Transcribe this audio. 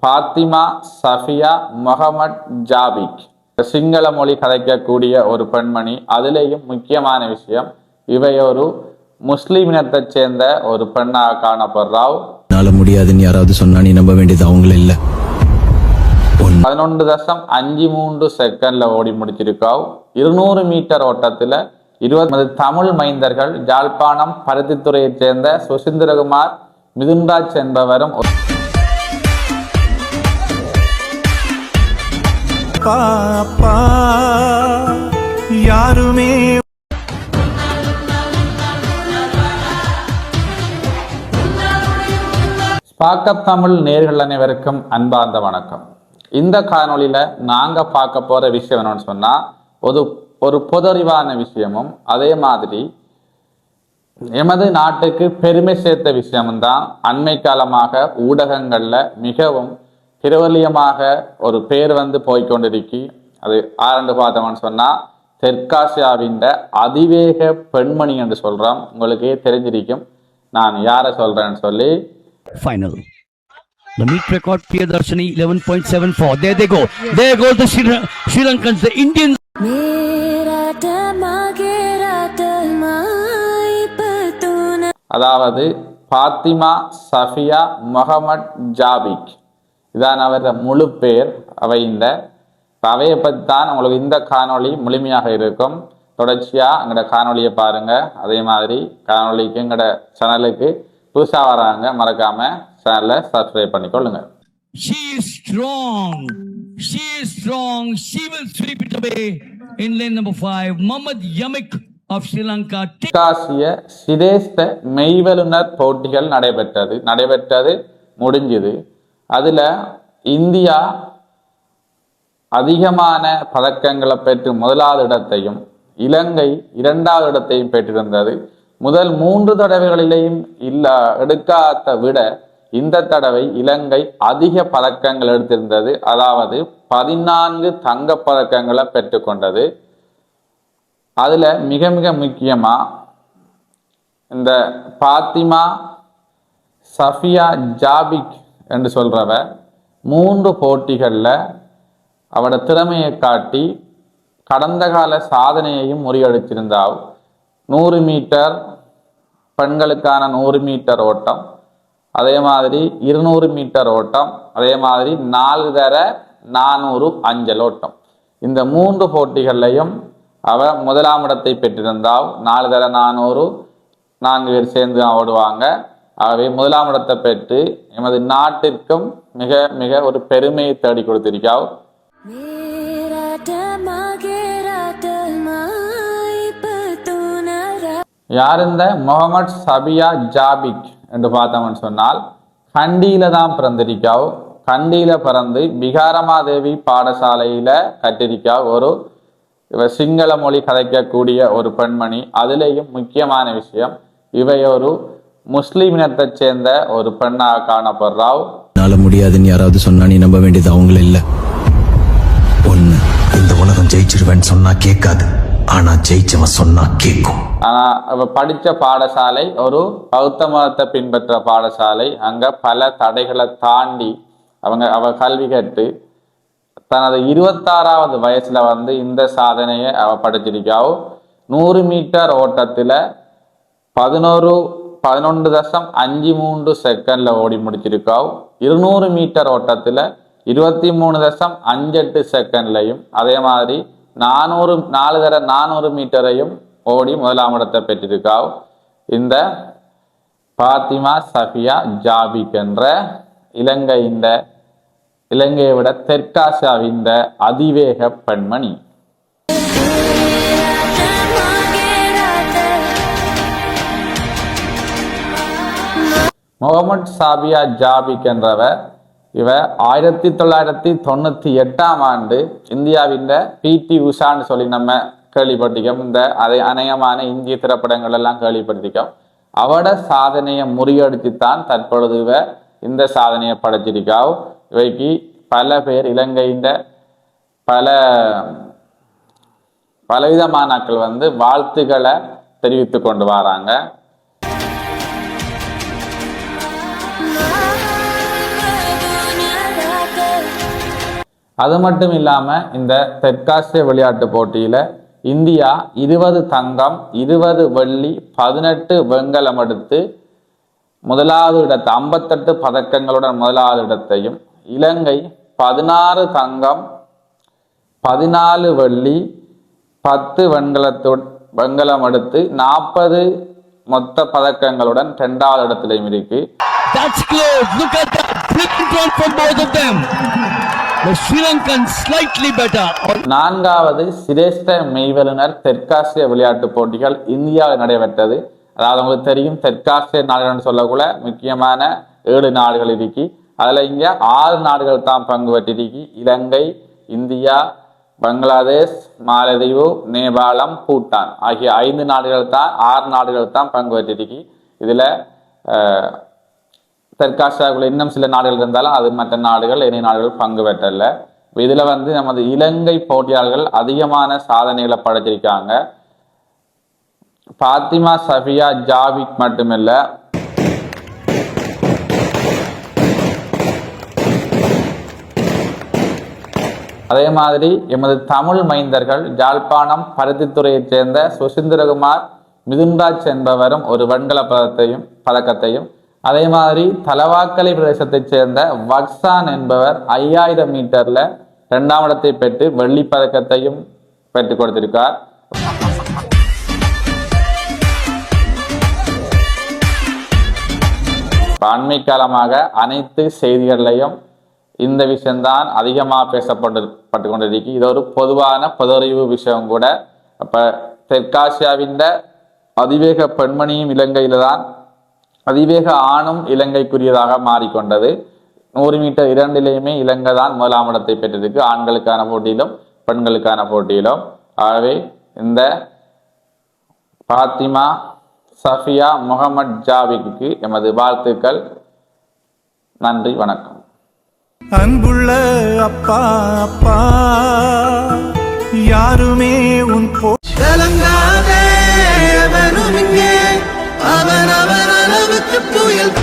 Fathima Safiya Mohamad ஜாபிக். Sinhala மொழி கதைக்கக்கூடிய ஒரு பெண்மணி. அதிலேயும் முக்கியமான விஷயம், இவை ஒரு முஸ்லிம் இனத்தை சேர்ந்த ஒரு பெண்ணாக காணப்படுறாள். முடியாதுன்னு யாராவது சொன்னா நீ நம்ப வேண்டியது அவங்கள இல்ல. 11.53 செகண்ட்ல ஓடி முடிச்சிருக்காவ். 200 மீட்டர் ஓட்டத்துல 20 தமிழ் மைந்தர்கள் யாழ்ப்பாணம் பருத்தித்துறையைச் சேர்ந்த சுசீந்திரகுமார் மிதுன்ராஜ் என்பவரும் யாருமே ஸ்பாக்கப் தமிழ் நேர்கள் அனைவருக்கும் அன்பார்ந்த வணக்கம். இந்த காணொலியில நாங்க பார்க்க போற விஷயம் என்னன்னு சொன்னா, ஒரு பொதறிவான விஷயமும் அதே மாதிரி எமது நாட்டுக்கு பெருமை சேர்த்த விஷயமும் தான் அண்மை காலமாக ஊடகங்கள்ல மிகவும் பிரபலியமாக ஒரு பேர் வந்து போய்கொண்டிருக்கி. அது ஆரண்டு பார்த்தோம்னு சொன்னா, தெற்காசியாவின் அதிவேக பெண்மணி என்று சொல்றோம். உங்களுக்கே தெரிஞ்சிருக்கும் நான் யாரை சொல்றேன்னு சொல்லி. Final. The meet record Priyadarshini 11.74. There they go. There goes the Sri Lankans, the Indians. அதாவது பாத்திமா சஃபியா முகமட் ஜாபிக், இதான் அவர முழு பேர். அவையை பற்றி தான் உங்களுக்கு இந்த காணொளி முழுமையாக இருக்கும். தொடர்ச்சியா எங்களோட காணொலியை பாருங்க. அதே மாதிரி காணொலிக்கு எங்களோட சேனலுக்கு புதுசா வராங்க, மறக்காம சேனலை சப்ஸ்கிரைப் பண்ணிக்கொள்ளுங்க. She is strong. She is strong. She will sweep it away in lane number 5. Mohammad Yamik of Sri Lanka. தெற்காசிய சிரேஷ்ட மெய்வல்லுநர் போட்டிகள் நடைபெற்றது முடிஞ்சது. அதுல இந்தியா அதிகமான பதக்கங்களை பெற்று முதலாவது இடத்தையும் இலங்கை 2வது இடத்தையும் பெற்றிருந்தது. முதல் 3 தடவைகளிலேயும் எடுக்காத விட இந்த தடவை இலங்கை அதிக பதக்கங்கள் எடுத்திருந்தது. அதாவது 14 தங்க பதக்கங்களை பெற்றுக்கொண்டது. அதுல மிக மிக முக்கியமா இந்த பாத்திமா சஃபியா ஜாபிக் என்று சொல்றவ 3 போட்டிகள்ல அவட திறமையை காட்டி கடந்த கால சாதனையையும் முறியடிச்சிருந்தாள். 100 மீட்டர் பெண்களுக்கான 100 மீட்டர் ஓட்டம், அதே மாதிரி 200 மீட்டர் ஓட்டம், அதே மாதிரி 4 தர 400 அஞ்சல் ஓட்டம். இந்த 3 போட்டிகள்லையும் அவ முதலாம் இடத்தை பெற்றிருந்தாள். 4 தர 400 4 பேர் சேர்ந்து ஓடுவாங்க. ஆகவே முதலாம் இடத்தை பெற்று எமது நாட்டிற்கும் மிக மிக ஒரு பெருமையை தேடி கொடுத்திருக்காள். யார் இந்த முகமட் சபியா ஜாபிக் என்று பார்த்தோம்னு சொன்னால், கண்டியில தான் பிறந்திருக்காவ். கண்டியில பிறந்து பிகாரமாதேவி பாடசாலையில கட்டிருக்காவ். இவ சிங்கள மொழி கதைக்கக்கூடிய ஒரு பெண்மணி. அதிலேயும் முக்கியமான விஷயம், இவை ஒரு முஸ்லிம் இனத்தை சேர்ந்த ஒரு பெண்ணாக காணப்படுறாள். முடியாதுன்னு யாராவது சொன்னா நீ நம்ப வேண்டியது அவங்கள இல்ல. ஒண்ணு, இந்த உலகம் ஜெயிச்சிருவேன்னு சொன்னா கேட்காது, ஆனா ஜெயிச்சவன் சொன்னா கேட்கும். ஆனா அவ படிச்ச பாடசாலை ஒரு பௌத்த மதத்தை பின்பற்ற பாடசாலை. அங்க பல தடைகளை தாண்டி அவ கல்வி கற்று தனது 26வது வயசுல வந்து இந்த சாதனையை அவ படைச்சிருக்காவ். 100 மீட்டர் ஓட்டத்துல 11.53 செகண்ட்ல ஓடி முடிச்சிருக்காவ். 200 மீட்டர் ஓட்டத்துல 23.58 செகண்ட்லையும், அதே மாதிரி 4 தர 400 மீட்டரையும் ஓடி முதலாம் இடத்தை பெற்றிருக்காவ். இந்த பாத்திமா சஃபியா ஜாபிக் என்ற இலங்கையை விட தெற்காசியாவின் அதிவேக பெண்மணி. முகமட் சபியா ஜாபிக் என்றவர் இவ 1998ஆம் ஆண்டு இந்தியாவின் PT உஷான்னு சொல்லி நம்ம கேள்விப்பட்டிருக்கோம். அதை அநேகமான இந்திய திரைப்படங்கள் எல்லாம் கேள்விப்பட்டிருக்கோம். அவட சாதனையை முறியடிச்சுத்தான் தற்பொழுது இவ இந்த சாதனையை படைச்சிருக்காவ். இவைக்கு பல பேர் இலங்கையின் பலவிதமான ஆட்கள் வந்து வாழ்த்துக்களை தெரிவித்து கொண்டு வராங்க. அது மட்டும் இல்லாமல் இந்த தெற்காசிய விளையாட்டு போட்டியில் இந்தியா 20 தங்கம் 20 வெள்ளி 18 வெண்கலம் எடுத்து முதலாவது இடத்தை 58 பதக்கங்களுடன் முதலாவது இடத்தையும், இலங்கை 16 தங்கம் 14 வெள்ளி 10 வெண்கலம் எடுத்து 40 மொத்த பதக்கங்களுடன் 2வது இடத்திலையும் இருக்கு. That's close. Look at that. Brilliant run from both of them. The Sri Lankan slightly better. 4வது சிரேஷ்ட மெய்வல்லுனர் தெற்காசிய விளையாட்டு போட்டிகள் இந்தியாவில் நடைபெற்றது. அதாவது உங்களுக்கு தெரியும், தெற்காசிய நாடுகள் சொல்லக்கூட முக்கியமான 7 நாடுகள் இருக்கு. அதுல இங்க 6 நாடுகள் தான் பங்கு பெற்றிருக்கு. இலங்கை, இந்தியா, பங்களாதேஷ், மாலத்தீவு, நேபாளம், பூட்டான் ஆகிய 5 நாடுகள் தான் 6 நாடுகள் தான் பங்கு பெற்றிருக்கு. இதுல தெற்காசியாவுக்குள்ள இன்னும் சில நாடுகள் இருந்தாலும் அது மற்ற நாடுகள் இணை நாடுகள் பங்கு பெற்றல. இதுல நமது இலங்கை போட்டியாளர்கள் அதிகமான சாதனைகளை படைச்சிருக்காங்க. பாத்திமா சஃபியா ஜாவிக் மட்டுமில்ல, அதே மாதிரி எமது தமிழ் மைந்தர்கள் யாழ்ப்பாணம் பருத்தித்துறையைச் சேர்ந்த சுசீந்திரகுமார் மிதுன்ராஜ் என்பவரும் ஒரு வெண்கல பதக்கத்தையும், அதே மாதிரி தலவாக்கலை பிரதேசத்தைச் சேர்ந்த வக்சான் என்பவர் 5000 மீட்டர்ல 2ஆம் இடத்தை பெற்று வெள்ளி பதக்கத்தையும் பெற்றுக் கொடுத்திருக்கார். அண்மை காலமாக அனைத்து செய்திகளிலையும் இந்த விஷயம்தான் அதிகமாக பேசப்பட்டு கொண்டிருக்கு. இது ஒரு பொதுவான பொதறிவு விஷயம் கூட. அப்ப தெற்காசியாவின் அதிவேக பெண்மணியும் இலங்கையில தான், அதிவேக ஆணும் இலங்கைக்குரியதாக மாறிக்கொண்டது. 100 மீட்டர் 2லையுமே இலங்கை தான் 1ஆம் இடத்தை பெற்றிருக்கு, ஆண்களுக்கான போட்டியிலும் பெண்களுக்கான போட்டியிலும். ஆகவே இந்த பாத்திமா சஃபியா முகமது ஜாவிக்கு எமது வாழ்த்துக்கள். நன்றி, வணக்கம். அன்புள்ள அப்பா அப்பா யாருமே உன் அவன் அளவுக்கு புயல்